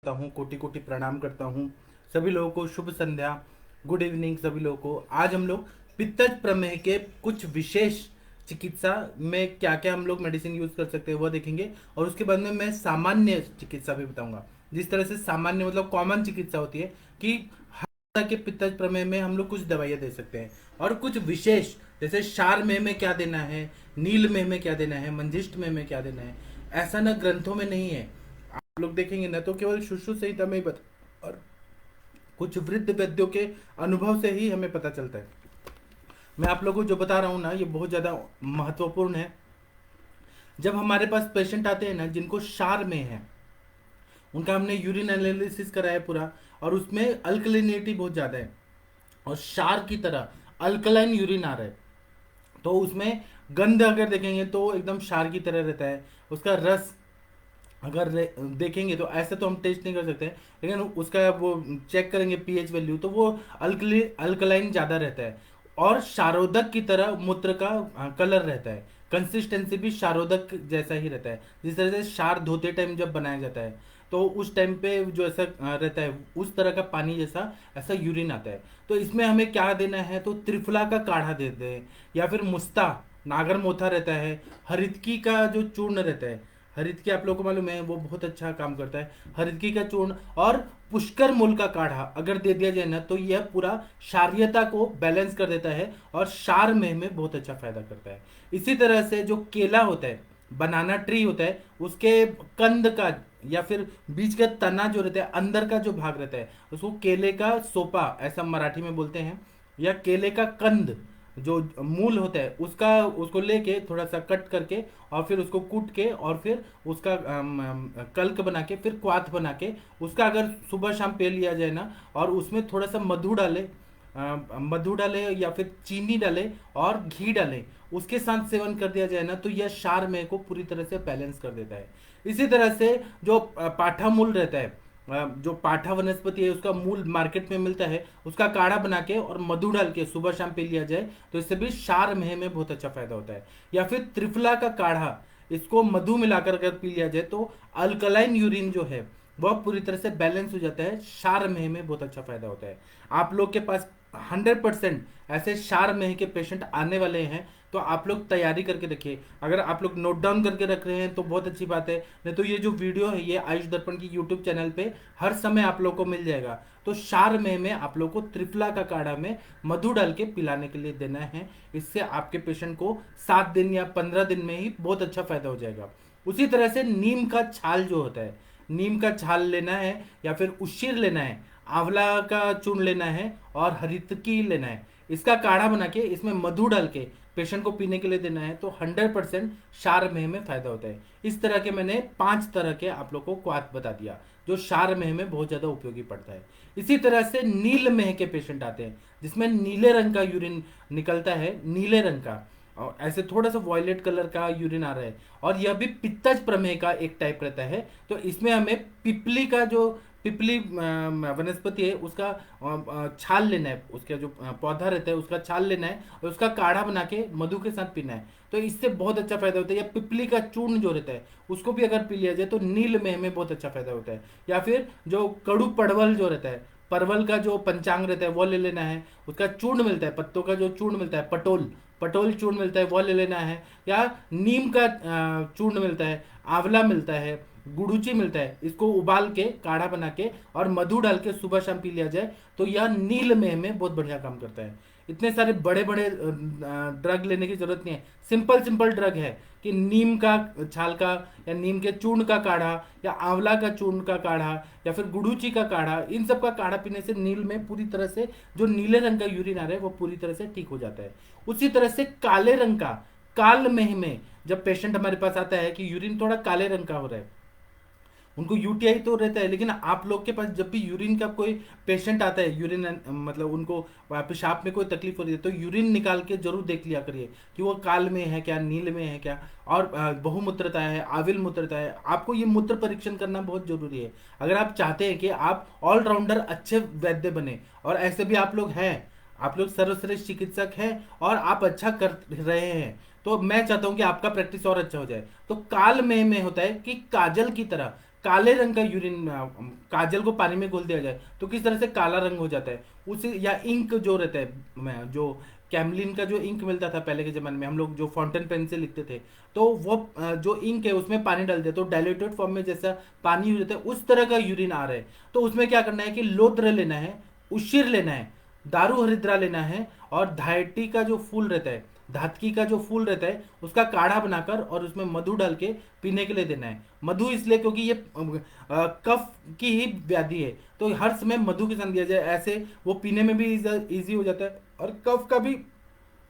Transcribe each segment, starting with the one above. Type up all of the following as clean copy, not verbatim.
करता हूँ, कोटि कोटि प्रणाम करता हूँ सभी लोगों को। शुभ संध्या, गुड इवनिंग सभी लोगों को। आज हम लोग पित्तज प्रमेह के कुछ विशेष चिकित्सा में क्या क्या हम लोग मेडिसिन यूज कर सकते हैं वह देखेंगे, और उसके बाद में मैं सामान्य चिकित्सा भी बताऊंगा। जिस तरह से सामान्य मतलब कॉमन चिकित्सा होती है कि हर तरह के पित्तज प्रमेह में हम लोग कुछ दवाइयाँ दे सकते हैं, और कुछ विशेष जैसे क्षार में क्या देना है, नील में क्या देना है, मंजिष्ठ में क्या देना है, ऐसा ना ग्रंथों में नहीं है। आप लोग देखेंगे ना तो केवल सुश्रुत संहिता में ही बता, और कुछ वृद्ध वैद्यों के अनुभव से ही हमें पता चलता है। मैं आप लोगों को जो बता रहा हूँ ना, ये बहुत ज़्यादा महत्वपूर्ण है। जब हमारे पास पेशेंट आते हैं ना जिनको क्षार में है, उनका हमने यूरिन एनालिसिस कराया पूरा, और उसमें अल्कलिनिटी बहुत ज़्यादा है और क्षार की तरह अल्कलाइन यूरिन आ रहा है, तो उसमें गंध अगर देखेंगे तो एकदम क्षार की तरह रहता है। उसका रस अगर देखेंगे तो ऐसे तो हम टेस्ट नहीं कर सकते, लेकिन उसका वो चेक करेंगे पीएच वैल्यू, तो वो अल्कलाइन ज़्यादा रहता है। और शारोदक की तरह मूत्र का कलर रहता है, कंसिस्टेंसी भी शारोदक जैसा ही रहता है। जिस तरह से क्षार धोते टाइम जब बनाया जाता है तो उस टाइम पे जो ऐसा रहता है उस तरह का पानी जैसा ऐसा यूरिन आता है। तो इसमें हमें क्या देना है, तो त्रिफला का काढ़ा देते हैं, या फिर मुस्ता नागर मोथा रहता है, हरितकी का जो चूर्ण रहता है, हरितकी आप लोगों को मालूम है वो बहुत अच्छा काम करता है। हरितकी का चूर्ण और पुष्कर मूल का काढ़ा अगर दे दिया जाए ना तो यह पूरा क्षारीयता को बैलेंस कर देता है और क्षार में बहुत अच्छा फायदा करता है। इसी तरह से जो केला होता है, बनाना ट्री होता है, उसके कंद का या फिर बीज का तना जो रहता है, अंदर का जो भाग रहता है, उसको केले का सोपा ऐसा मराठी में बोलते हैं, या केले का कंद जो मूल होता है उसका, उसको लेके थोड़ा सा कट करके और फिर उसको कूट के और फिर उसका कल्क बना के फिर क्वाथ बना के उसका अगर सुबह शाम पे लिया जाए ना, और उसमें थोड़ा सा मधु डाले या फिर चीनी डाले और घी डाले, उसके साथ सेवन कर दिया जाए ना तो यह क्षार में को पूरी तरह से बैलेंस कर देता है। इसी तरह से जो पाठा मूल रहता है, जो पाठा वनस्पति है उसका मूल मार्केट में मिलता है, उसका काढ़ा बना के और मधु डाल के सुबह शाम पी लिया जाए तो इससे भी क्षार में बहुत अच्छा फायदा होता है। या फिर त्रिफला का काढ़ा, इसको मधु मिलाकर अगर पी लिया जाए तो अल्कलाइन यूरिन जो है वह पूरी तरह से बैलेंस हो जाता है, क्षार में बहुत अच्छा फायदा होता है। आप लोग के पास 100% ऐसे क्षार मेह के पेशेंट आने वाले हैं, तो आप लोग तैयारी करके रखिए। अगर आप लोग नोट डाउन करके रख रहे हैं तो बहुत अच्छी बात है, नहीं तो ये जो वीडियो है ये आयुष दर्पण की यूट्यूब चैनल पे हर समय आप लोग को मिल जाएगा। तो क्षार में आप लोग को त्रिफला का काढ़ा में मधु डाल के पिलाने के लिए देना है। इससे आपके पेशेंट को 7 दिन या 15 दिन में ही बहुत अच्छा फायदा हो जाएगा। उसी तरह से नीम का छाल जो होता है, नीम का छाल लेना है या फिर उशीर लेना है, आंवला का चूर्ण लेना है और हरितकी लेना है, इसका काढ़ा बना के इसमें मधु डाल के पेशेंट को पीने के लिए देना है, तो 100% क्षार में फायदा होता है। इस तरह के मैंने 5 तरह के आप लोग को क्वाथ बता दिया जो क्षार में बहुत ज्यादा उपयोगी पड़ता है। इसी तरह से नील मेह के पेशेंट आते हैं जिसमें नीले रंग का यूरिन निकलता है, नीले रंग का, और ऐसे थोड़ा सा वॉयलेट कलर का यूरिन आ रहा है, और यह भी पित्तज प्रमेह का एक टाइप रहता है। तो इसमें हमें पिपली का जो पिपली वनस्पति है उसका छाल लेना है, उसका जो पौधा रहता है उसका छाल लेना है और उसका काढ़ा बना के मधु के साथ पीना है, तो इससे बहुत अच्छा फायदा होता है। या पिपली का चूर्ण जो रहता है उसको भी अगर पी लिया जाए तो नील में बहुत अच्छा फायदा होता है। या फिर जो कड़ू पड़वल जो रहता है, परवल का जो पंचांग रहता है वो ले लेना है, उसका चूर्ण मिलता है, पत्तों का जो चूर्ण मिलता है, पटोल पटोल चूर्ण मिलता है वो ले लेना है। या नीम का चूर्ण मिलता है, आंवला मिलता है, गुड़ूची मिलता है, इसको उबाल के काढ़ा बना के और मधु डाल के सुबह शाम पी लिया जाए तो यह नील में बहुत बढ़िया काम करता है। इतने सारे बड़े बड़े ड्रग लेने की जरूरत नहीं है, सिंपल सिंपल ड्रग है कि नीम का छाल का या नीम के चूर्ण का काढ़ा या आंवला का चूर्ण का काढ़ा या फिर गुड़ूची का काढ़ा, इन सब का काढ़ा पीने से नील में पूरी तरह से जो नीले रंग का यूरिन आ रहा है वो पूरी तरह से ठीक हो जाता है। उसी तरह से काले रंग का, काल मेह में जब पेशेंट हमारे पास आता है कि यूरिन थोड़ा काले रंग का हो रहा है, उनको यूटीआई तो रहता है, लेकिन आप लोग के पास जब भी यूरिन का कोई पेशेंट आता है, यूरिन मतलब उनको पेशाब में कोई तकलीफ हो रही है तो यूरिन निकाल के जरूर देख लिया करिए कि वो काल में है क्या, नील में है क्या, और बहुमूत्रता है, आविल मूत्रता है। आपको ये मूत्र परीक्षण करना बहुत जरूरी है अगर आप चाहते हैं कि आप ऑलराउंडर अच्छे वैद्य बने। और ऐसे भी आप लोग हैं, आप लोग सर्वश्रेष्ठ चिकित्सक हैं और आप अच्छा कर रहे हैं, तो मैं चाहता हूं कि आपका प्रैक्टिस और अच्छा हो जाए। तो काल में होता है कि काजल की तरह, काले रंग का यूरिन, काजल को पानी में घोल दिया जाए तो किस तरह से काला रंग हो जाता है, उसे या इंक जो रहता है, जो कैमलिन का जो इंक मिलता था पहले के ज़माने में, हम लोग जो फाउंटेन पेन से लिखते थे, तो वो जो इंक है उसमें पानी डाल दिया तो डायल्यूटेड फॉर्म में जैसा पानी हो जाता है उस तरह का यूरिन आ रहा है। तो उसमें क्या करना है कि लोद्र लेना है, उशिर लेना है, दारू हरिद्रा लेना है, और धायटी का जो फूल रहता है, धातकी का जो फूल रहता है उसका काढ़ा बनाकर और उसमें मधु डाल के पीने के लिए देना है। मधु इसलिए क्योंकि ये कफ की ही व्याधि है, तो हर समय मधु के साथ दिया जाए, ऐसे वो पीने में भी इजी हो जाता है और कफ का भी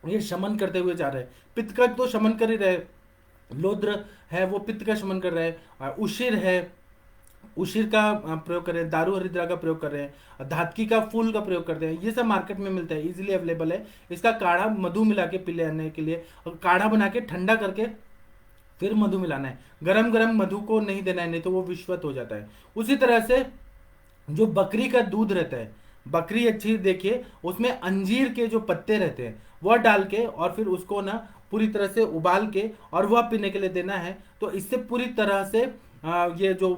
ये शमन करते हुए जा रहे हैं। पित्त का तो शमन कर ही रहे, लोद्र है वो पित्त का शमन कर रहा है, उशिर है, उशिर का प्रयोग कर रहे हैं, दारू हरिद्रा का प्रयोग कर रहे हैं, धातकी का फूल का प्रयोग करते हैं, ये सब मार्केट में मिलता है, इजीली अवेलेबल है। इसका काढ़ा मधु मिला के पी लेने के लिए, और काढ़ा बना के ठंडा करके फिर मधु मिलाना है। गरम गरम मधु को नहीं देना है, नहीं तो वो विषवत हो जाता है। उसी तरह से जो बकरी का दूध रहता है, बकरी अच्छी देखिए, उसमें अंजीर के जो पत्ते रहते हैं वह डाल के और फिर उसको ना पूरी तरह से उबाल के और वह पीने के लिए देना है। तो इससे पूरी तरह से ये जो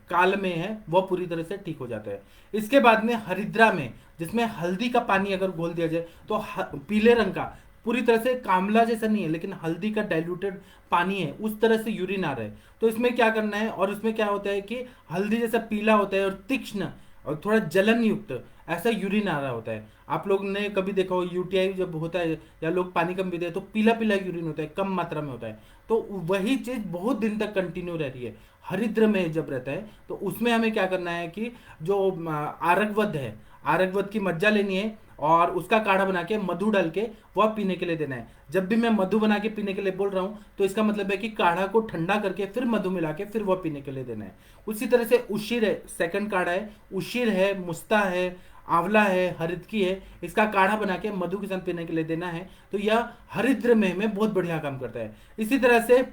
काल में है वह पूरी तरह से ठीक हो जाता है। इसके बाद में हरिद्रा में, जिसमें हल्दी का पानी अगर घोल दिया जाए तो पीले रंग का, पूरी तरह से कामला जैसा नहीं है लेकिन हल्दी का डाइल्यूटेड पानी है, उस तरह से यूरिन आ रहा है। तो इसमें क्या करना है, और इसमें क्या होता है कि हल्दी जैसा पीला होता है और तीक्ष्ण और थोड़ा जलन युक्त ऐसा यूरिन आ रहा होता है। आप लोग ने कभी देखा हो यूटीआई जब होता है या लोग पानी कम पीते हैं तो पीला पीला यूरिन होता है, कम मात्रा में होता है। तो वही चीज बहुत दिन तक कंटिन्यू रह रही है। हरिद्र में जब रहता है तो उसमें हमें क्या करना है कि जो आरगवद है, आरगवद की मज्जा लेनी है और उसका काढ़ा बना के मधु डाल के वह पीने के लिए देना है। जब भी मैं मधु बना के पीने के लिए बोल रहा हूं तो इसका मतलब है कि काढ़ा को ठंडा करके फिर मधु मिला के फिर वह पीने के लिए देना है। उसी तरह से उशिर है, सेकंड काढ़ा है, उशिर है, मुस्ता है, आंवला है, हरितकी है, इसका काढ़ा बना के मधु के साथ पीने के लिए देना है। तो यह हरिद्र में बहुत बढ़िया काम करता है। इसी तरह से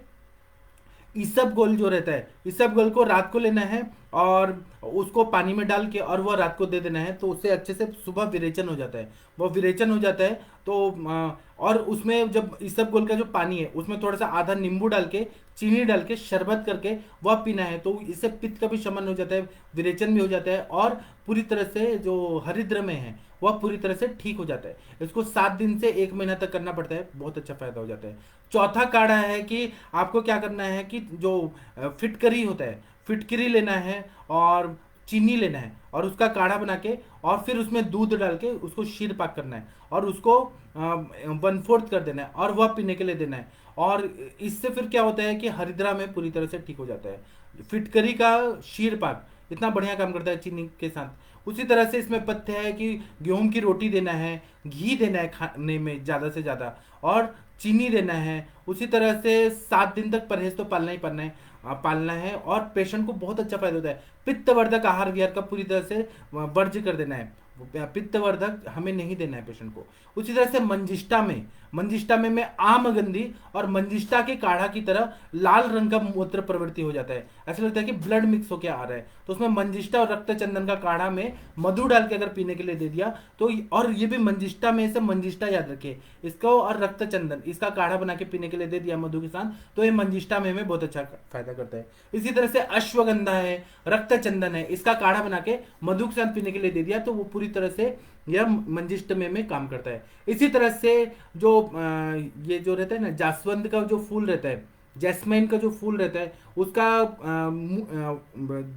इसबगोल जो रहता है, इसबगोल को रात को लेना है और उसको पानी में डाल के और वह रात को दे देना है, तो उससे अच्छे से सुबह विरेचन हो जाता है। वो विरेचन हो जाता है तो और उसमें जब इसबगोल का जो पानी है उसमें थोड़ा सा आधा नींबू डाल के, चीनी डाल के, शरबत करके वह पीना है। तो इससे पित्त का भी शमन हो जाता है, विरेचन भी हो जाता है और पूरी तरह से जो हरिद्र में है वह पूरी तरह से ठीक हो जाता है। इसको 7 दिन से 1 महीना तक करना पड़ता है, बहुत अच्छा फायदा हो जाता है। चौथा काढ़ा है कि आपको क्या करना है कि जो फिटकरी होता है, फिटकरी लेना है और चीनी लेना है और उसका काढ़ा बना के और फिर उसमें दूध डाल के उसको शीर पाक करना है और उसको 1/4 कर देना है और वह पीने के लिए देना है। और इससे फिर क्या होता है कि हरिद्रा में पूरी तरह से ठीक हो जाता है। फिटकरी का शीर पाक इतना बढ़िया काम करता है चीनी के साथ। उसी तरह से इसमें पथ्य है कि गेहूं की रोटी देना है, घी देना है खाने में ज़्यादा से ज़्यादा, और चीनी देना है। उसी तरह से 7 दिन तक परहेज तो पालना ही पालना है और पेशेंट को बहुत अच्छा फायदा होता है। पित्तवर्धक आहार विहार का पूरी तरह से वर्ज्य कर देना है, पित्तवर्धक हमें नहीं देना है पेशेंट को। उसी तरह से मंजिष्ठा में आमगंधी और मंजिष्ठा के काढ़ा की तरह लाल रंग का मूत्र प्रवृत्ति हो जाता है, ऐसा लगता है कि ब्लड मिक्स होकर आ रहा है। तो उसमें मंजिष्ठा और रक्त चंदन का काढ़ा में मधु डाल के अगर पीने के लिए दे दिया तो, और ये भी मंजिष्ठा में से मंजिष्ठा याद रखिए इसको, और रक्त चंदन इसका काढ़ा बना के पीने के लिए दे दिया मधु के साथ, तो ये मंजिष्ठा में हमें बहुत अच्छा फायदा करता है। इसी तरह से अश्वगंधा है, रक्त चंदन है, इसका काढ़ा बना के मधु के साथ पीने के लिए दे दिया तो वो पूरी तरह से यह मंजिष्ठ में काम करता है। इसी तरह से जो ये जो रहता है ना, जास्वंद का जो फूल रहता है, जैस्मिन का जो फूल रहता है उसका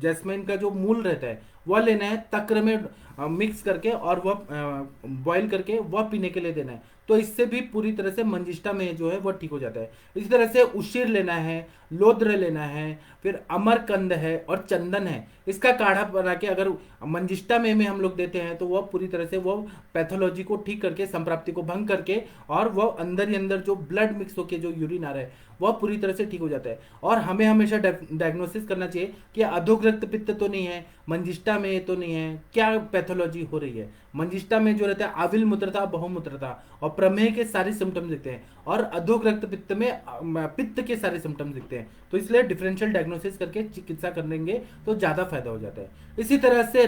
जैस्मिन का जो मूल रहता है वह लेना है, तक्र में मिक्स करके और वह बॉईल करके वह पीने के लिए देना है। तो इससे भी पूरी तरह से मंजिष्ठा में जो है वह ठीक हो जाता है। इसी तरह से उशिर लेना है, लोद्र लेना है, फिर अमरकंद है और चंदन है, इसका काढ़ा बना के अगर मंजिष्ठा में हम लोग देते हैं तो वह पूरी तरह से वह पैथोलॉजी को ठीक करके, संप्राप्ति को भंग करके, और वह अंदर ही अंदर जो ब्लड मिक्स होकर जो यूरिन आ रहा है वह पूरी तरह से ठीक हो जाता है। और हमें हमेशा डायग्नोसिस करना चाहिए कि अधोग्रक्त पित्त तो नहीं है, मंजिष्ठा में तो नहीं है, क्या पैथोलॉजी हो रही है। मंजिष्ठा में जो रहता है आविल मूत्रता, बहुमूत्रता और प्रमेह के सारे सिम्टम्स दिखते हैं, और अधोग्रक्त पित्त में पित्त के सारे सिम्टम्स दिखते हैं। तो इसलिए डिफरेंशियल डायग्नोसिस करके चिकित्सा करेंगे तो ज्यादा फायदा हो जाता है। इसी तरह से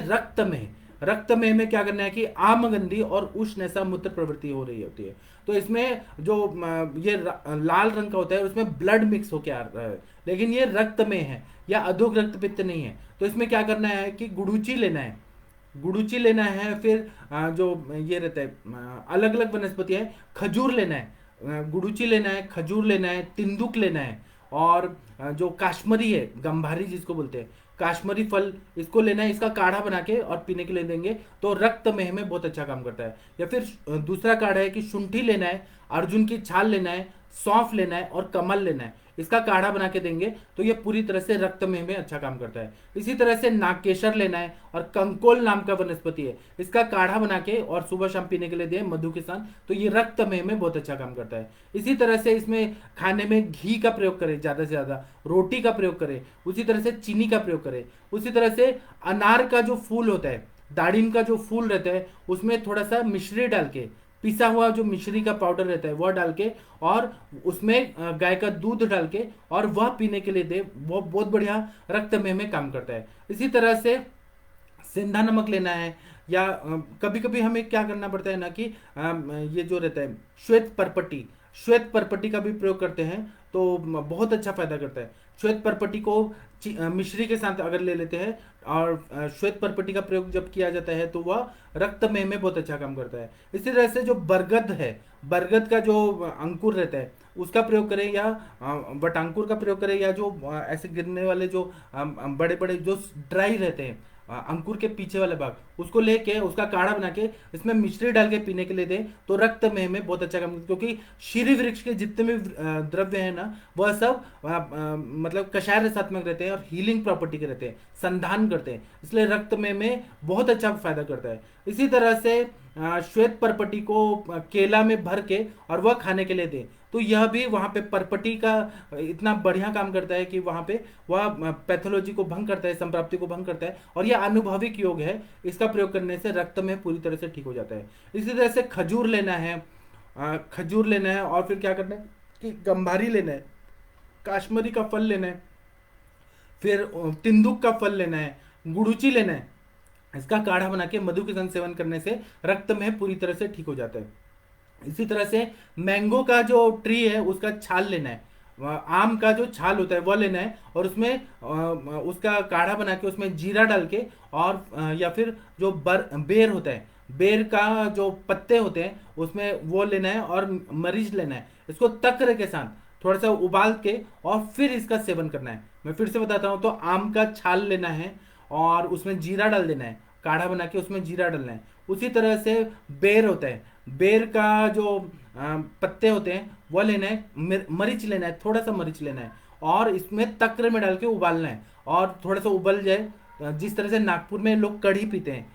रक्तमेह में क्या करना है कि आमगंधी और उष्ण ऐसा मूत्र प्रवृत्ति हो रही होती है। तो इसमें जो लाल रंग का होता है उसमें ब्लड मिक्स होके आ रहा है, लेकिन ये रक्तमेह है या अधोग रक्तपित्त नहीं है। तो इसमें क्या करना है कि गुड़ूची लेना है, गुड़ूची लेना है। फिर जो ये रहता है अलग अलग वनस्पति है, खजूर लेना है, गुड़ूची लेना है, खजूर लेना है, तिंदुक लेना है, और जो काश्मीरी है, गंभारी जिसको बोलते हैं, काश्मीरी फल, इसको लेना है। इसका काढ़ा बना के और पीने के लिए देंगे तो रक्तमेह में बहुत अच्छा काम करता है। या फिर दूसरा काढ़ा है कि शुंठी लेना है, अर्जुन की छाल लेना है, सौंफ लेना है और कमल लेना है, इसका काढ़ा बना के देंगे तो ये पूरी तरह से रक्तमेह में अच्छा काम करता है। इसी तरह से नागकेशर लेना है और कंकोल नाम का वनस्पति है, इसका काढ़ा बना के और सुबह शाम पीने के लिए दें मधु के साथ, तो ये रक्तमेह में बहुत अच्छा काम करता है। इसी तरह से इसमें खाने में घी का प्रयोग करें, ज़्यादा से ज़्यादा रोटी का प्रयोग करें, उसी तरह से चीनी का प्रयोग करें। उसी तरह से अनार का जो फूल होता है, दाड़िम का जो फूल रहता है, उसमें थोड़ा सा मिश्री डाल के, पिसा हुआ जो मिश्री का पाउडर रहता है वह डाल के, और उसमें गाय का दूध डाल के और वह पीने के लिए दे, वो बहुत बढ़िया रक्तमेह में काम करता है। इसी तरह से सिंधा नमक लेना है, या कभी कभी हमें क्या करना पड़ता है ना कि ये जो रहता है श्वेत परपट्टी, श्वेत परपट्टी का भी प्रयोग करते हैं तो बहुत अच्छा फायदा करता है। श्वेत परपट्टी को मिश्री के साथ अगर ले लेते हैं और श्वेत परपट्टी का प्रयोग जब किया जाता है तो वह रक्तमेह में बहुत अच्छा काम करता है। इसी तरह से जो बरगद है, बरगद का जो अंकुर रहता है उसका प्रयोग करें, या वटांकुर का प्रयोग करें, या जो ऐसे गिरने वाले जो बड़े बड़े जो ड्राई रहते हैं अंकुर के पीछे वाले भाग, उसको लेके उसका काढ़ा बना के इसमें मिश्री डाल के पीने के लिए दें तो रक्तमेह में बहुत अच्छा काम, क्योंकि शीरी वृक्ष के जितने भी द्रव्य है ना वह सब मतलब कषाय रसात्मक रहते हैं और हीलिंग प्रॉपर्टी के रहते हैं, संधान करते हैं, इसलिए रक्तमेह में बहुत अच्छा फायदा करता है। इसी तरह से श्वेत परपटी को केला में भर के और वह खाने के लिए दें तो यह भी वहाँ पे परपटी का इतना बढ़िया काम करता है कि वहाँ पे वह पैथोलॉजी को भंग करता है, संप्राप्ति को भंग करता है, और यह आनुभाविक योग है, इसका प्रयोग करने से रक्त में पूरी तरह से ठीक हो जाता है। इसी तरह से खजूर लेना है, खजूर लेना है, और फिर क्या करना है कि गंभारी लेना है, काश्मीरी का फल लेना है, फिर तिंदुक का फल लेना है, गुड़ूची लेना है, इसका काढ़ा बना के मधु के संग सेवन करने से रक्त में पूरी तरह से ठीक हो जाता है। इसी तरह से मैंगो का जो ट्री है उसका छाल लेना है, आम का जो छाल होता है वह लेना है, और उसमें उसका काढ़ा बना के उसमें जीरा डाल के, और या फिर जो बेर होता है, बेर का जो पत्ते होते हैं उसमें वो लेना है, और मरीच लेना है, इसको तक्र के साथ थोड़ा सा उबाल के और फिर इसका सेवन करना है। मैं फिर से बताता हूँ, तो आम का छाल लेना है और उसमें जीरा डाल देना है, काढ़ा बना के उसमें जीरा डालना है। उसी तरह से बेर होता है, बेर का जो पत्ते होते हैं वह लेना है, मरीच लेना है, थोड़ा सा मरीच लेना है, और इसमें तक्र में डाल के उबालना है, और थोड़ा सा उबल जाए, जिस तरह से नागपुर में लोग कढ़ी पीते हैं,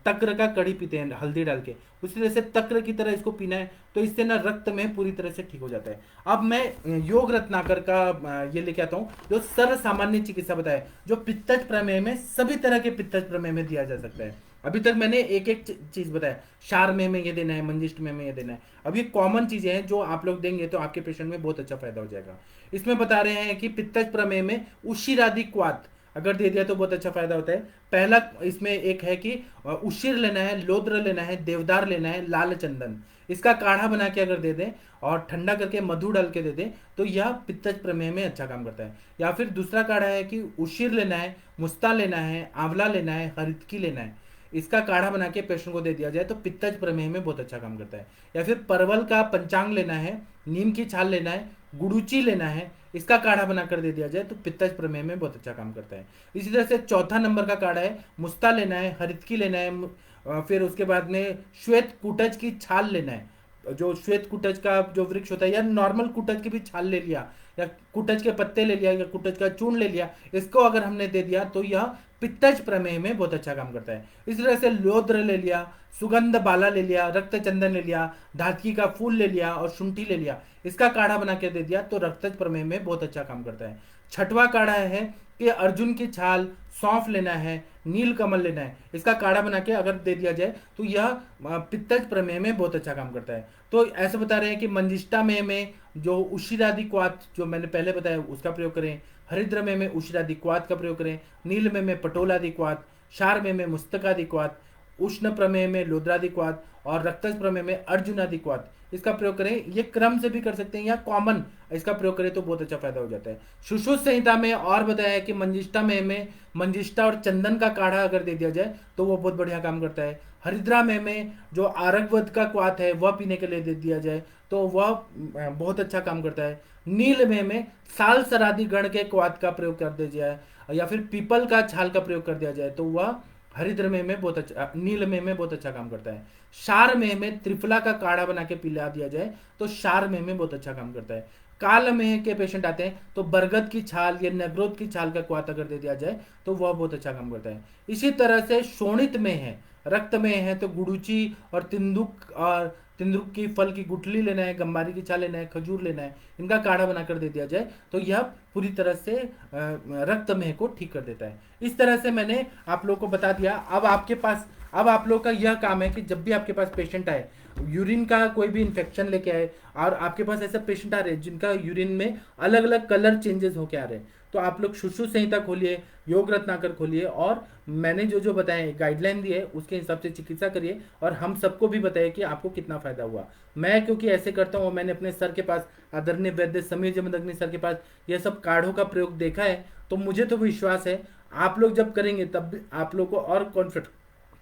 तक्र का कढ़ी पीते हैं हल्दी डाल के, उसी तरह से तक्र की तरह इसको पीना है, तो इससे ना रक्त में पूरी तरह से ठीक हो जाता है। अब मैं योग रत्नाकर का ये लेके आता हूँ जो सर्व सामान्य चिकित्सा बताया, जो पित्तज प्रमेह में सभी तरह के पित्तज प्रमेह में दिया जा सकता है। अभी तक मैंने एक एक चीज बताया, क्षार में ये देना है, मंजिष्ठ में ये देना है। अब ये कॉमन चीजें हैं जो आप लोग देंगे तो आपके पेशेंट में बहुत अच्छा फायदा हो जाएगा। इसमें बता रहे हैं कि पित्तज प्रमेह में उशिरादि क्वाथ अगर दे दिया तो बहुत अच्छा फायदा होता है। पहला इसमें एक है कि उशिर लेना है, लोद्र लेना है, देवदार लेना है, लाल चंदन, इसका काढ़ा बना के अगर दे दें और ठंडा करके मधु डाल के दे दें तो यह पित्तज प्रमेह में अच्छा काम करता है। या फिर दूसरा काढ़ा है कि उशिर लेना है, मुस्ता लेना है, आंवला लेना है, हरितकी लेना है, इसका काढ़ा बना के पेशेंट को दे दिया जाए तो पित्तज प्रमेह में बहुत अच्छा काम करता है। या फिर परवल का पंचांग लेना है, नीम की छाल लेना है, गुड़ूची लेना है, इसका काढ़ा बनाकर दे दिया जाए तो पित्तज प्रमेह में बहुत अच्छा काम करता है। इसी तरह से चौथा नंबर का काढ़ा है, मुस्ता लेना है, हरितकी लेना है, फिर उसके बाद में श्वेत कुटज की छाल लेना है, जो श्वेत कुटज का जो वृक्ष होता है, या नॉर्मल कुटज की भी छाल ले लिया, या कुटज के पत्ते ले लिया, या कुटज का चूर्ण ले लिया, इसको अगर हमने दे दिया तो यह पित्तज प्रमेह में बहुत अच्छा काम करता है। इस तरह से लोद्र ले लिया, सुगंध बाला ले लिया, रक्त चंदन ले लिया, धातकी का फूल ले लिया और शुंठी ले लिया, इसका काढ़ा बना के दे दिया तो रक्तज प्रमेह में बहुत अच्छा काम करता है। छठवां काढ़ा है कि अर्जुन की छाल, सौंफ लेना है, नील कमल लेना है, इसका काढ़ा बना के अगर दे दिया जाए तो यह पित्तज प्रमेह में बहुत अच्छा काम करता है। तो ऐसे बता रहे हैं कि मंजिष्ठा में जो उशिरादि क्वाथ जो मैंने पहले बताया उसका प्रयोग करें, हरिद्र में उशिरादि क्वाथ का प्रयोग करें, नील में पटोलादि क्वाथ, क्षार में मुस्तकादिक्वात, उष्ण प्रमेय में लोद्रादिक्वात और रक्तज प्रमेय में अर्जुनादिक्वात इसका प्रयोग करें। ये क्रम से भी कर सकते हैं या कॉमन इसका प्रयोग करें तो बहुत अच्छा फायदा हो जाता है। सुश्रुत संहिता में और बताया है कि मंजिष्ठा में मंजिष्ठा और चंदन का काढ़ा अगर दे दिया जाए तो वो बहुत बढ़िया काम करता है। हरिद्रा में जो आरगवद का क्वाथ है वह पीने के लिए दे दिया जाए तो वह बहुत अच्छा काम करता है। नील में साल सरादी गण के क्वाथ का प्रयोग कर दिया जाए या फिर पीपल का छाल का प्रयोग कर दिया जाए तो वह हरिद्र में बहुत अच्छा, नील में बहुत अच्छा काम करता है। शार में त्रिफला का काढ़ा बना के पिला दिया जाए तो शार में बहुत अच्छा काम करता है। काल में के पेशेंट आते हैं तो बरगद की छाल या नगरोद की छाल का क्वाथ अगर दे दिया जाए तो वह बहुत अच्छा काम करता है। इसी तरह से शोणित में है, रक्त में है तो गुड़ूची और तिंदुक की फल की गुठली लेना है, गंबारी की छाल लेना है, खजूर लेना है, इनका काढ़ा बनाकर दे दिया जाए तो यह पूरी तरह से रक्त में को ठीक कर देता है। इस तरह से मैंने आप लोगों को बता दिया। अब आप लोग का यह काम है कि जब भी आपके पास पेशेंट आए, यूरिन का कोई भी इन्फेक्शन लेके आए और आपके पास ऐसा पेशेंट आ रहे हैं जिनका यूरिन में अलग अलग कलर चेंजेस होके आ रहे हैं तो आप लोग सुश्रुत संहिता खोलिए, योग रत्नाकर खोलिए और मैंने जो जो बताए गाइडलाइन दी है उसके हिसाब से चिकित्सा करिए और हम सबको भी बताइए कि आपको कितना फायदा हुआ। मैं क्योंकि ऐसे करता हूँ, मैंने अपने सर के पास आदरणीय वैद्य समीर जमदग्नि सर के पास यह सब काढ़ों का प्रयोग देखा है तो मुझे तो विश्वास है आप लोग जब करेंगे तब आप लोग को और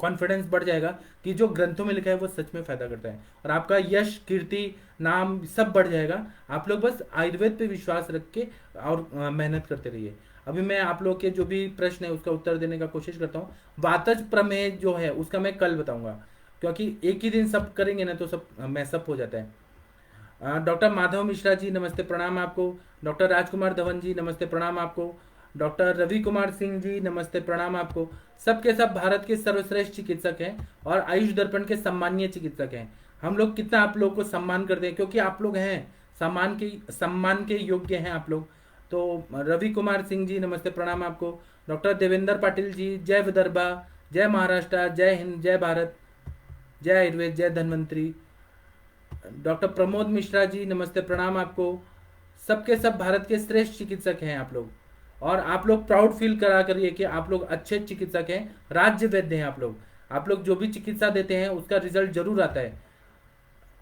कॉन्फिडेंस बढ़ जाएगा कि जो ग्रंथों में लिखा है वो सच में फायदा करता है और आपका यश, कीर्ति, नाम सब बढ़ जाएगा। आप लोग बस आयुर्वेद पे विश्वास रख के और मेहनत करते रहिए। अभी मैं आप लोग के जो भी प्रश्न है उसका उत्तर देने का कोशिश करता हूँ। वातज प्रमेय जो है उसका मैं कल बताऊंगा क्योंकि एक ही दिन सब करेंगे ना तो सब मैसअप हो जाता है। डॉक्टर माधव मिश्रा जी नमस्ते प्रणाम आपको। डॉक्टर राजकुमार धवन जी नमस्ते प्रणाम आपको। डॉक्टर रवि कुमार सिंह जी नमस्ते प्रणाम आपको। सबके सब भारत के सर्वश्रेष्ठ चिकित्सक हैं और आयुष दर्पण के सम्मानीय चिकित्सक हैं। हम लोग कितना आप लोग को सम्मान करते हैं क्योंकि आप लोग हैं सम्मान के योग्य हैं आप लोग। तो रवि कुमार सिंह जी नमस्ते प्रणाम आपको। डॉक्टर देवेंद्र पाटिल जी जय विदर्भा, जय महाराष्ट्र, जय हिंद, जय भारत, जय आयुर्वेद, जय धन्वंतरी। डॉक्टर प्रमोद मिश्रा जी नमस्ते प्रणाम आपको। सबके सब भारत के श्रेष्ठ चिकित्सक हैं आप लोग और आप लोग प्राउड फील करा करिए कि आप लोग अच्छे चिकित्सक हैं, राज्य वैद्य हैं आप लोग जो भी चिकित्सा देते हैं उसका रिजल्ट जरूर आता है।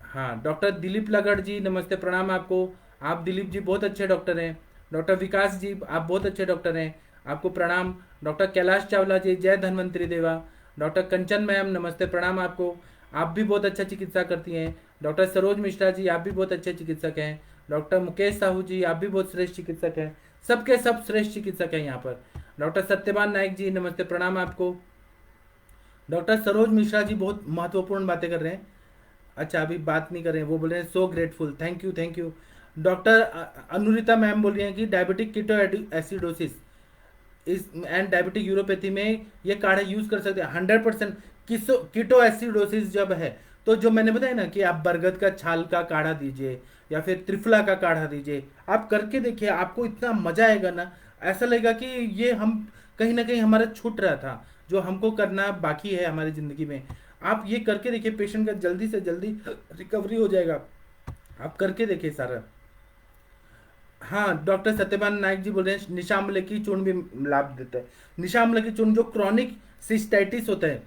हाँ, डॉक्टर दिलीप लगड़ जी नमस्ते प्रणाम आपको। आप दिलीप जी बहुत अच्छे डॉक्टर हैं। डॉक्टर विकास जी आप बहुत अच्छे डॉक्टर हैं, आपको प्रणाम। डॉक्टर कैलाश चावला जी जय धन्वंतरी देवा। डॉक्टर कंचन मैम नमस्ते प्रणाम आपको, आप भी बहुत अच्छा चिकित्सा करती हैं। डॉक्टर सरोज मिश्रा जी आप भी बहुत अच्छे चिकित्सक हैं। डॉक्टर मुकेश साहू जी आप भी बहुत श्रेष्ठ चिकित्सक हैं। सबके सब श्रेष्ठ चिकित्सक हैं यहाँ पर। डॉक्टर सत्यवान नायक जी नमस्ते प्रणाम आपको। डॉक्टर सरोज मिश्रा जी बहुत महत्वपूर्ण बातें कर रहे हैं। अच्छा अभी बात नहीं कर रहे हैं, वो बोल रहे हैं so grateful, thank you. Doctor Anurita ma'am बोल रही हैं कि डायबिटिक कीटो एसिडोसिस इस एंड डायबिटिक यूरोपैथी में ये काढ़ा यूज कर सकते हैं 100%। कीटो एसिडोसिस जब है तो जो मैंने बताया ना कि आप बरगद का छाल का काढ़ा दीजिए या फिर त्रिफला का काढ़ा दीजिए, आप करके देखिए आपको इतना मजा आएगा ना, ऐसा लगेगा कि ये हम कहीं ना कहीं हमारा छूट रहा था जो हमको करना बाकी है हमारी ज़िंदगी में। आप ये करके देखिए, पेशेंट का जल्दी से जल्दी रिकवरी हो जाएगा। आप करके देखिए सारा। हाँ, डॉक्टर सत्यवान नायक जी बोल रहे हैं निशाम्ल की चूर्ण भी लाभ देता है। निशाम्ल की चूर्ण जो क्रॉनिक सिस्टाइटिस होता है,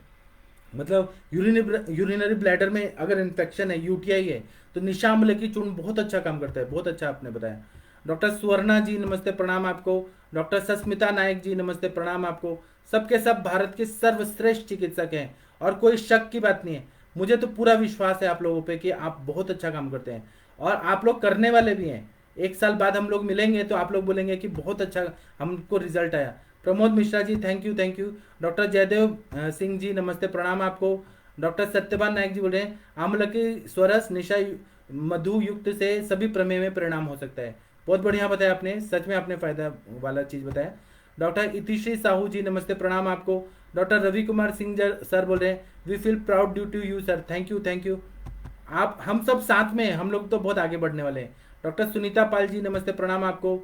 मतलब यूरिनरी ब्लैडर में अगर इन्फेक्शन है, यूटीआई है, तो निशाम्ल की चूर्ण बहुत अच्छा काम करता है। बहुत अच्छा आपने बताया। डॉक्टर सुवर्णा जी नमस्ते प्रणाम आपको। डॉक्टर सस्मिता नायक जी नमस्ते प्रणाम आपको। सबके सब भारत के सर्वश्रेष्ठ चिकित्सक हैं और कोई शक की बात नहीं है। मुझे तो पूरा विश्वास है आप लोगों पे कि आप बहुत अच्छा काम करते हैं और आप लोग करने वाले भी हैं। 1 साल बाद हम लोग मिलेंगे तो आप लोग बोलेंगे कि बहुत अच्छा हमको रिजल्ट आया। Pramod Mishra ji thank you. Doctor Jaidev Singh ji नमस्ते प्रणाम आपको। डॉक्टर सत्यवान नायक जी बोल रहे हैं आम्ल की स्वरस निशा मधु युक्त से सभी प्रमेय में परिणाम हो सकता है। बहुत बढ़िया बताया आपने, सच में आपने फायदा वाला चीज बताया। डॉक्टर इतिश्री साहू जी नमस्ते प्रणाम आपको। डॉक्टर रवि कुमार सिंह सर बोल रहे हैं we feel proud due to you sir, thank you. आप हम सब साथ में हैं, हम लोग तो बहुत आगे बढ़ने वाले हैं। डॉक्टर सुनीता पाल जी नमस्ते प्रणाम आपको।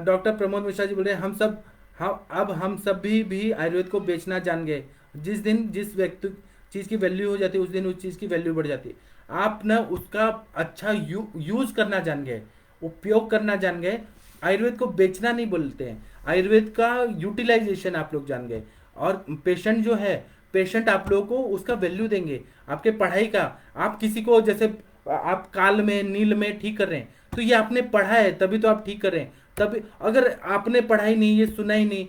डॉक्टर प्रमोद मिश्रा जी बोल रहे हैं अब हम सभी भी आयुर्वेद को बेचना जान गए। जिस दिन जिस व्यक्ति चीज़ की वैल्यू हो जाती है उस दिन उस चीज़ की वैल्यू बढ़ जाती है। आप ना उसका अच्छा यूज करना जान गए, उपयोग करना जान गए। आयुर्वेद को बेचना नहीं बोलते हैं, आयुर्वेद का यूटिलाइजेशन आप लोग जान गए। और पेशेंट जो है, पेशेंट आप लोगों को उसका वैल्यू देंगे, आपके पढ़ाई का। आप किसी को जैसे आप काल में नील में ठीक कर रहे हैं, तो ये आपने पढ़ा है तभी तो आप ठीक कर रहे हैं। तभी अगर आपने पढ़ा ही नहीं, ये सुना ही नहीं,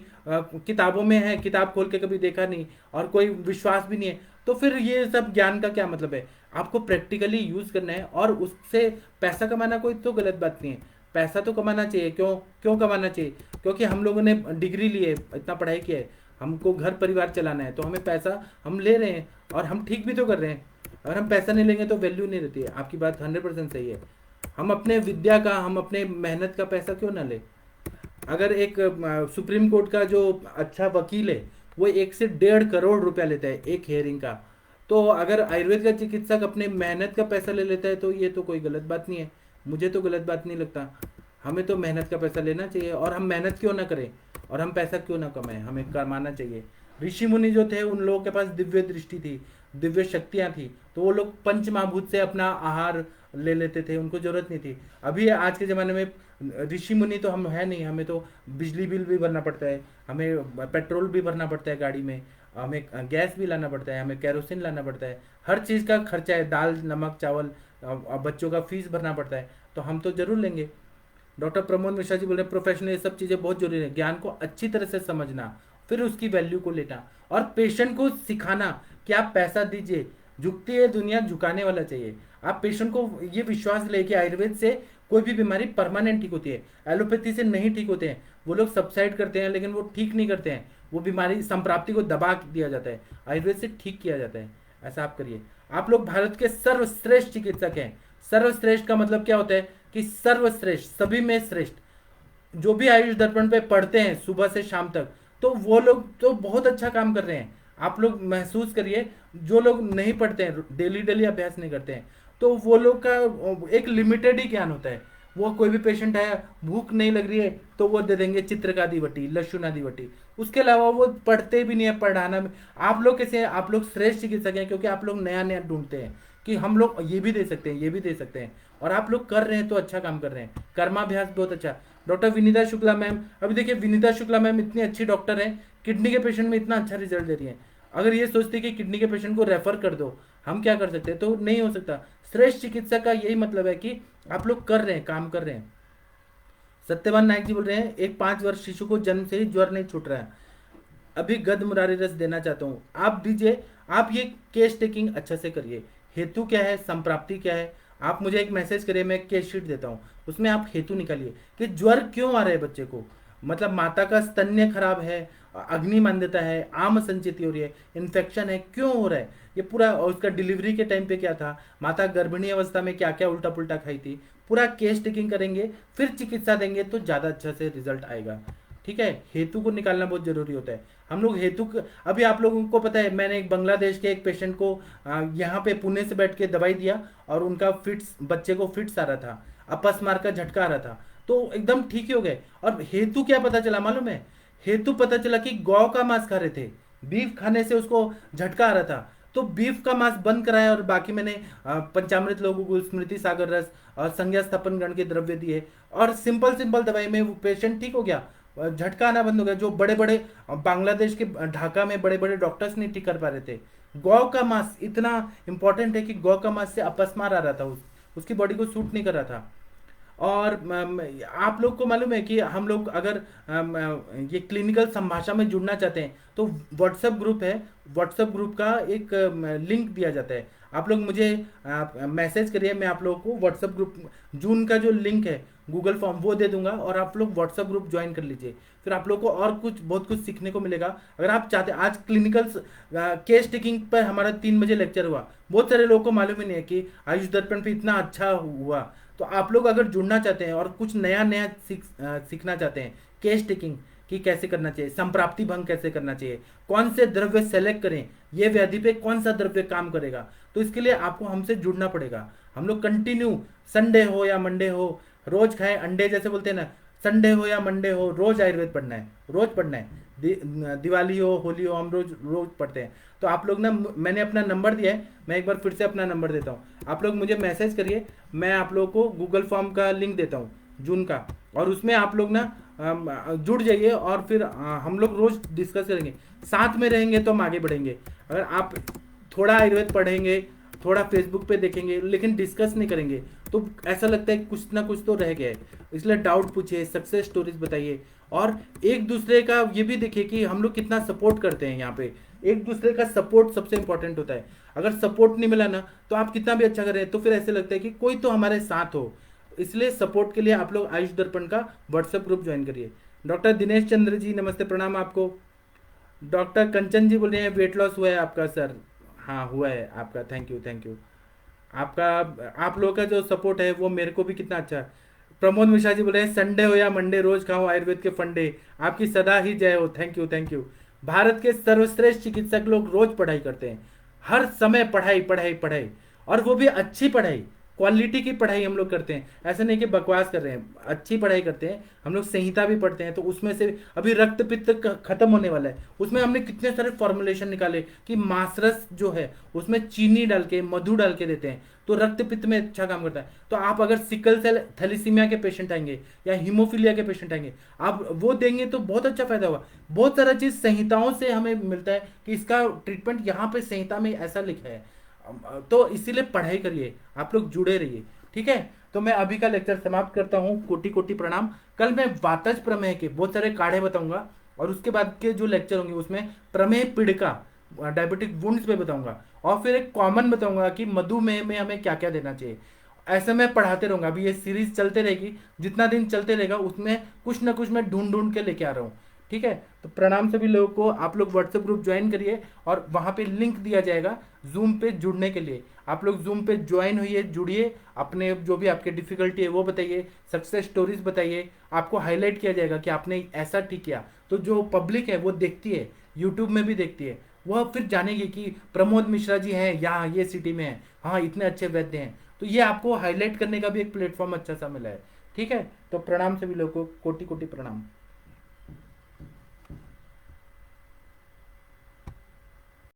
किताबों में है, किताब खोल के कभी देखा नहीं और कोई विश्वास भी नहीं है, तो फिर ये सब ज्ञान का क्या मतलब है। आपको प्रैक्टिकली यूज करना है और उससे पैसा कमाना कोई तो गलत बात नहीं है। पैसा तो कमाना चाहिए। क्यों क्यों कमाना चाहिए? क्योंकि हम लोगों ने डिग्री ली है, इतना पढ़ाई किया है, हमको घर परिवार चलाना है, तो हमें पैसा हम ले रहे हैं और हम ठीक भी तो कर रहे हैं। अगर हम पैसा नहीं लेंगे तो वैल्यू नहीं रहती है। आपकी बात 100% सही है। हम अपने विद्या का, हम अपने मेहनत का पैसा क्यों ना ले। अगर एक सुप्रीम कोर्ट का जो अच्छा वकील है, वो 1 से 1.5 करोड़ रुपया लेता है एक हेयरिंग का, तो अगर आयुर्वेद का चिकित्सक अपने मेहनत का पैसा ले लेता है तो ये तो कोई गलत बात नहीं है। मुझे तो गलत बात नहीं लगता। हमें तो मेहनत का पैसा लेना चाहिए, और हम मेहनत क्यों ना करें और हम पैसा क्यों ना कमाएं, हमें कमाना चाहिए। ऋषि मुनि जो थे, उन लोगों के पास दिव्य दृष्टि थी, दिव्य शक्तियां थी, तो वो लोग पंच महाभूत से अपना आहार ले लेते थे, उनको जरूरत नहीं थी। अभी आज के ज़माने में ऋषि मुनि तो हम है नहीं, हमें तो बिजली बिल भी भरना पड़ता है, हमें पेट्रोल भी भरना पड़ता है गाड़ी में, हमें गैस भी लाना पड़ता है, हमें केरोसिन लाना पड़ता है, हर चीज़ का खर्चा है, दाल नमक चावल, बच्चों का फीस भरना पड़ता है, तो हम तो जरूर लेंगे। डॉक्टर प्रमोद मिश्रा जी बोल रहे हैं प्रोफेशनल, ये सब चीज़ें बहुत जरूरी है। ज्ञान को अच्छी तरह से समझना, फिर उसकी वैल्यू को लेना और पेशेंट को सिखाना कि आप पैसा दीजिए, झुकती है दुनिया, झुकाने वाला चाहिए। आप पेशेंट को ये विश्वास ले कि आयुर्वेद से कोई भी बीमारी परमानेंट ठीक होती है, एलोपैथी से नहीं ठीक होते हैं। वो लोग सबसाइड करते हैं लेकिन वो ठीक नहीं करते हैं, वो बीमारी संप्राप्ति को दबा दिया जाता है, आयुर्वेद से ठीक किया जाता है। ऐसा आप करिए। आप लोग भारत के सर्वश्रेष्ठ चिकित्सक हैं। सर्वश्रेष्ठ का मतलब क्या होता है कि सर्वश्रेष्ठ, सभी में श्रेष्ठ। जो भी आयुष दर्पण पे पढ़ते हैं सुबह से शाम तक, तो वो लोग तो बहुत अच्छा काम कर रहे हैं। आप लोग महसूस करिए, जो लोग नहीं पढ़ते हैं, डेली डेली अभ्यास नहीं करते हैं, तो वो लोग का एक लिमिटेड ही ज्ञान होता है। वो कोई भी पेशेंट है, भूख नहीं लग रही है, तो वो दे देंगे चित्रकादि वटी, लशुनादि वटी, उसके अलावा वो पढ़ते भी नहीं है। पढ़ाना में आप लोग कैसे हैं? आप लोग श्रेष्ठ चिकित्सक हैं क्योंकि आप लोग नया नया ढूंढते हैं कि हम लोग ये भी दे सकते हैं, ये भी दे सकते हैं, और आप लोग कर रहे हैं तो अच्छा काम कर रहे हैं। कर्माभ्यास बहुत अच्छा। डॉक्टर विनीता शुक्ला मैम, अभी देखिए विनीता शुक्ला मैम इतनी अच्छी डॉक्टर हैं, किडनी के पेशेंट में इतना अच्छा रिजल्ट दे रही है। अगर ये सोचती कि किडनी के पेशेंट को रेफर कर दो, हम क्या कर सकते हैं? तो नहीं हो सकता। श्रेष्ठ चिकित्सक का यही मतलब है कि आप लोग कर रहे हैं, काम कर रहे हैं। सत्यवान नायक जी बोल रहे हैं, एक 5 वर्ष शिशु को जन्म से ही ज्वर नहीं छूट रहा है, अभी गद मुरारी रस देना चाहता हूँ, आप दीजिए। आप ये केस टेकिंग अच्छा से करिए। हेतु क्या है, संप्राप्ति क्या है, आप मुझे एक मैसेज करिए, मैं केस शीट देता हूँ, उसमें आप हेतु निकालिए कि ज्वर क्यों आ रहा है बच्चे को। मतलब माता का स्तन्य खराब है, अग्नि मान्यता है, आम संचिति हो रही है, इन्फेक्शन है, क्यों हो रहा है ये पूरा, और उसका डिलीवरी के टाइम पे क्या था, माता गर्भिणी अवस्था में क्या क्या उल्टा पुल्टा खाई थी, पूरा केस टेकिंग करेंगे, फिर चिकित्सा देंगे तो ज़्यादा अच्छा से रिजल्ट आएगा। ठीक है, हेतु को निकालना बहुत जरूरी होता है। हम लोग अभी आप लोगों को पता है, मैंने एक बांग्लादेश के एक पेशेंट को यहाँ पे पुणे से बैठ के दवाई दिया और उनका फिट्स, बच्चे को फिट्स आ रहा था, अपस्मार का झटका आ रहा था, तो एकदम ठीक ही हो गए। और हेतु क्या पता चला मालूम है? हेतु पता चला कि गौ का मांस खा रहे थे, बीफ खाने से उसको झटका आ रहा था, तो बीफ का मांस बंद कराया और बाकी मैंने पंचामृत लोगों को, स्मृति सागर रस और संज्ञा स्थापन गण के द्रव्य दिए, और सिंपल सिंपल दवाई में वो पेशेंट ठीक हो गया, झटका आना बंद हो गया। जो बड़े बड़े बांग्लादेश के ढाका में बड़े बड़े डॉक्टर्स नहीं ठीक कर पा रहे थे। गौ का मांस इतना इंपॉर्टेंट है कि गौ का मांस से अपस्मार आ रहा था, उसकी बॉडी को सूट नहीं कर रहा था। और आप लोग को मालूम है कि हम लोग अगर ये क्लिनिकल संभाषा में जुड़ना चाहते हैं तो व्हाट्सएप ग्रुप है, व्हाट्सएप ग्रुप का एक लिंक दिया जाता है। आप लोग मुझे मैसेज करिए, मैं आप लोगों को व्हाट्सएप ग्रुप, जून का जो लिंक है गूगल फॉर्म वो दे दूंगा, और आप लोग व्हाट्सएप ग्रुप ज्वाइन कर लीजिए। फिर आप लोग को और कुछ बहुत कुछ सीखने को मिलेगा। अगर आप चाहते, आज क्लिनिकल केस टेकिंग पर हमारा 3 बजे लेक्चर हुआ, बहुत सारे लोगों को मालूम ही नहीं है कि आयुष दर्पण पे इतना अच्छा हुआ। तो आप लोग अगर जुड़ना चाहते हैं और कुछ नया नया सीखना चाहते हैं, केस टेकिंग कि कैसे करना चाहिए, संप्राप्ति भंग कैसे करना चाहिए, कौन से द्रव्य सेलेक्ट करें, ये व्याधि पे कौन सा द्रव्य काम करेगा, तो इसके लिए आपको हमसे जुड़ना पड़ेगा। हम लोग कंटिन्यू, संडे हो या मंडे हो, रोज खाएं अंडे, जैसे बोलते हैं ना, संडे हो या मंडे हो, रोज आयुर्वेद पढ़ना है, रोज पढ़ना है। दिवाली हो, होली हो, हम रोज रोज पढ़ते हैं। तो आप लोग ना, मैंने अपना नंबर दिया है, मैं एक बार फिर से अपना नंबर देता हूँ, आप लोग मुझे मैसेज करिए, मैं आप लोगों को गूगल फॉर्म का लिंक देता हूँ। जून का, और उसमें आप लोग ना जुड़ जाइए और फिर हम लोग रोज डिस्कस करेंगे, साथ में रहेंगे तो हम आगे बढ़ेंगे। अगर आप थोड़ा आयुर्वेद पढ़ेंगे, थोड़ा फेसबुक पे देखेंगे, लेकिन डिस्कस नहीं करेंगे, तो ऐसा लगता है कुछ ना कुछ तो रह गया है। इसलिए डाउट पूछिए, सक्सेस स्टोरीज बताइए, और एक दूसरे का ये भी देखिए कि हम लोग कितना सपोर्ट करते हैं। यहाँ पे एक दूसरे का सपोर्ट सबसे इंपॉर्टेंट होता है। अगर सपोर्ट नहीं मिला ना, तो आप कितना भी अच्छा करें तो फिर ऐसे लगता है कि कोई तो हमारे साथ हो। इसलिए सपोर्ट के लिए आप लोग आयुष दर्पण का व्हाट्सएप ग्रुप ज्वाइन करिए। डॉक्टर दिनेश चंद्र जी नमस्ते, प्रणाम आपको। डॉक्टर कंचन जी बोल रहे हैं वेट लॉस हुआ है आपका सर। हाँ हुआ है आपका, थैंक यू थैंक यू। आपका, आप लोगों का जो सपोर्ट है वो मेरे को भी कितना अच्छा है। प्रमोद मिश्रा जी बोल रहे हैं संडे हो या मंडे रोज खाओ आयुर्वेद के फंडे, आपकी सदा ही जय हो। Thank you thank you. Bharat के सर्वश्रेष्ठ चिकित्सक लोग रोज पढ़ाई करते हैं, हर समय पढ़ाई पढ़ाई पढ़ाई, और वो भी अच्छी पढ़ाई, क्वालिटी की पढ़ाई हम लोग करते हैं। ऐसा नहीं कि बकवास कर रहे हैं, अच्छी पढ़ाई करते हैं। हम लोग संहिता भी पढ़ते हैं, तो उसमें से अभी रक्त पित्त खत्म होने वाला है, उसमें हमने कितने सारे फॉर्मुलेशन निकाले कि मासरस जो है उसमें चीनी डाल के, मधु डाल के देते हैं, तो रक्त पित्त में अच्छा काम करता है। तो आप अगर सिकल सेल थैलीसीमिया के पेशेंट आएंगे या हीमोफीलिया के पेशेंट आएंगे, आप वो देंगे तो बहुत अच्छा फायदा होगा। बहुत सारा चीज संहिताओं से हमें मिलता है कि इसका ट्रीटमेंट यहाँ पे संहिता में ऐसा लिखा है। तो इसीलिए पढ़ाई करिए, आप लोग जुड़े रहिए, ठीक है। तो मैं अभी का लेक्चर समाप्त करता हूँ, कोटि कोटि प्रणाम। कल मैं वातज प्रमेह के बहुत सारे काढ़े बताऊंगा, और उसके बाद के जो लेक्चर होंगे उसमें प्रमेह पीड़िका, डायबिटिक वुंड्स पे बताऊंगा, और फिर एक कॉमन बताऊंगा कि मधुमेह में हमें क्या क्या देना चाहिए। ऐसे मैं पढ़ाते रहूंगा, अभी ये सीरीज चलते रहेगी, जितना दिन चलते रहेगा उसमें कुछ ना कुछ मैं ढूंढ ढूंढ के लेके आ रहा हूँ, ठीक है। तो प्रणाम सभी लोगों को, आप लोग व्हाट्सएप ग्रुप ज्वाइन करिए, और वहां पे लिंक दिया जाएगा जूम पे जुड़ने के लिए। आप लोग जूम पे ज्वाइन होइए, जुड़िए, अपने जो भी आपके डिफिकल्टी है वो बताइए, सक्सेस स्टोरीज बताइए, आपको हाईलाइट किया जाएगा कि आपने ऐसा ठीक किया। तो जो पब्लिक है वो देखती है, यूट्यूब में भी देखती है, वह फिर जानेगी कि प्रमोद मिश्रा जी हैं यहाँ ये सिटी में है, हाँ इतने अच्छे वैद्य हैं। तो ये आपको हाईलाइट करने का भी एक प्लेटफॉर्म अच्छा सा मिला है, ठीक है। तो प्रणाम सभी लोगों को, कोटि कोटि प्रणाम।